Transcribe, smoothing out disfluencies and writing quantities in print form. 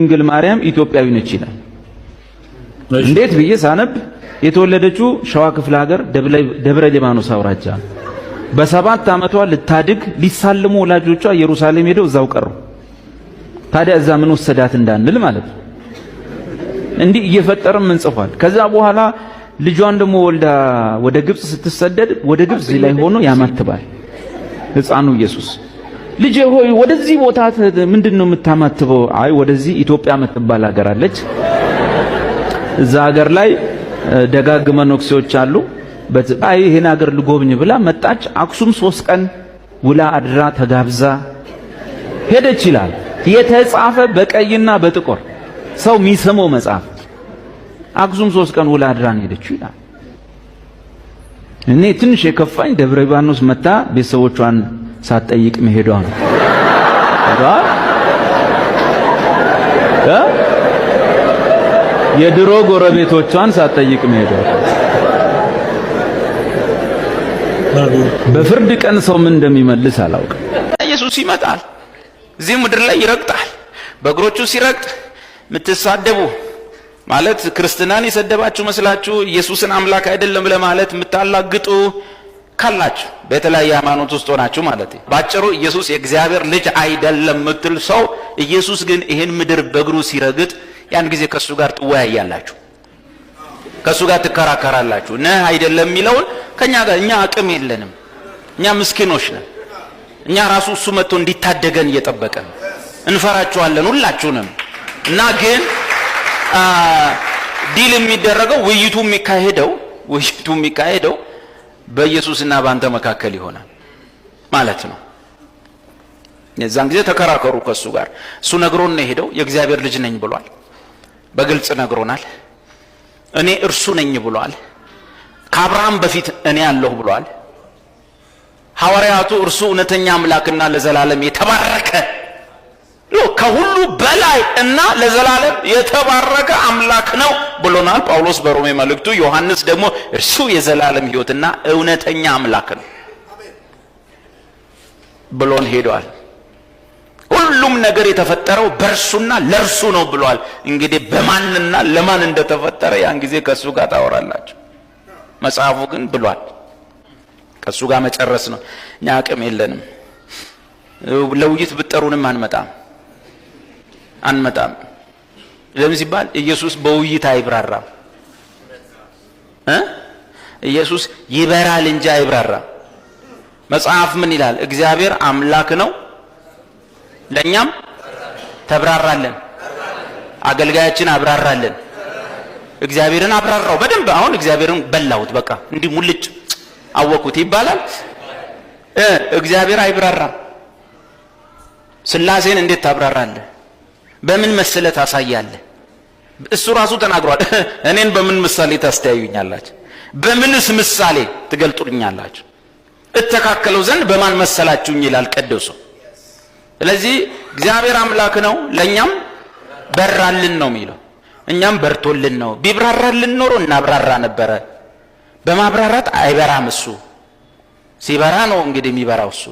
ድንግል ማርያም ኢትዮጵያዊ ነች ይላል። እንዴት ብዬ ሳነብ የተወለደችው ሸዋ ክፍለ ሀገር ደብረ ሊባኖስ አውራጃ በ7 ዓመቷ ልታድግ ሊሳልሙ ወላጆቿ ኢየሩሳሌም ሄደው እዛው ቀሩ። ታዲያ እዛ ምን ወሰዳት እንዳንል ማለት ነው። እንዲህ እየፈጠረም ምን ጽፏል። ከዛ በኋላ ልጇን ደግሞ ወልዳ ወደ ግብጽ ስትሰደድ ወደ ግብጽ ላይ ሆኖ ያማትባል ሕፃኑ ኢየሱስ። ልጄ ሆይ ወደዚህ ቦታ ምንድነው የምታማትበው? አይ ወደዚህ ኢትዮጵያ የምትባል ሀገር አለች፣ እዛ ሀገር ላይ ደጋግ መነኩሴዎች አሉ፣ አይ ይሄን ሀገር ልጎብኝ ብላ መጣች። አክሱም 3 ቀን ውላ አድራ ተጋብዛ ሄደች ይላል። የተጻፈ በቀይና በጥቁር ሰው የሚሰማው መጽሐፍ። አክሱም 3 ቀን ውላ አድራ ነው ሄደች ይላል። እኔ ትንሽ የከፋኝ ደብረ ሊባኖስ መታ ቤተሰቦቿን ሳትጠይቅ መሄዷ ነው። የድሮ ጎረቤቶቿን ሳትጠይቅ መሄዷ። በፍርድ ቀን ሰው ምን እንደሚመልስ አላውቅም። ኢየሱስ ይመጣል፣ እዚህ ምድር ላይ ይረግጣል። በእግሮቹ ሲረግጥ የምትሳደቡ ማለት ክርስትናን የሰደባችሁ መስላችሁ ኢየሱስን አምላክ አይደለም ለማለት የምታላግጡ ካላችሁ በተለያየ ሃይማኖት ውስጥ ሆናችሁ ማለት ነው። ባጭሩ ኢየሱስ የእግዚአብሔር ልጅ አይደለም የምትል ሰው ኢየሱስ ግን ይሄን ምድር በእግሩ ሲረግጥ ያን ጊዜ ከሱ ጋር ትወያያላችሁ፣ ከሱ ጋር ትከራከራላችሁ። ነህ አይደለም የሚለውን ከኛ ጋር እኛ አቅም የለንም፣ እኛ ምስኪኖች ነን። እኛ ራሱ እሱ መጥቶ እንዲታደገን እየጠበቀን እንፈራችኋለን ሁላችሁንም። እና ግን ዲል የሚደረገው ውይይቱ የሚካሄደው በኢየሱስና በአንተ መካከል ይሆናል ማለት ነው። የዛን ጊዜ ተከራከሩ ከሱ ጋር። እሱ ነግሮን ነው ሄደው የእግዚአብሔር ልጅ ነኝ ብሏል፣ በግልጽ ነግሮናል። እኔ እርሱ ነኝ ብሏል። ከአብርሃም በፊት እኔ ያለሁ ብሏል። ሐዋርያቱ እርሱ እውነተኛ አምላክና ለዘላለም የተባረከ ከሁሉ በላይ እና ለዘላለም የተባረከ አምላክ ነው ብሎናል ጳውሎስ በሮሜ መልእክቱ። ዮሐንስ ደግሞ እርሱ የዘላለም ሕይወትና እውነተኛ አምላክ ነው ብሎን ሄዷል። ሁሉም ነገር የተፈጠረው በእርሱና ለእርሱ ነው ብሏል። እንግዲህ በማንና ለማን እንደተፈጠረ ያን ጊዜ ከሱ ጋር ታወራላችሁ። መጽሐፉ ግን ብሏል። ከሱ ጋር መጨረስ ነው። እኛ አቅም የለንም። ለውይይት ብትጠሩንም አንመጣም። ለምን ሲባል ኢየሱስ በውይይት አይብራራም። ኢየሱስ ይበራል እንጂ አይብራራም። መጽሐፍ ምን ይላል? እግዚአብሔር አምላክ ነው፣ ለኛም ተብራራለን። አገልጋያችን አብራራለን። እግዚአብሔርን አብራራው በደንብ። አሁን እግዚአብሔርን በላሁት በቃ እንዲህ ሙልጭ አወኩት ይባላል? እግዚአብሔር አይብራራም። ስላሴን እንዴት ታብራራለህ? በምን መሰለት ታሳያለህ? እሱ ራሱ ተናግሯል። እኔን በምን ምሳሌ ታስተያዩኛላችሁ? በምንስ ምሳሌ ትገልጡልኛላችሁ? እተካከለው ዘንድ በማን መሰላችሁኝ ይላል ቅዱሱ። ስለዚህ እግዚአብሔር አምላክ ነው፣ ለኛም በራልን ነው የሚለው። እኛም በርቶልን ነው። ቢብራራልን ኖሮ እናብራራ ነበረ። በማብራራት አይበራም። እሱ ሲበራ ነው እንግዲህ የሚበራው እሱ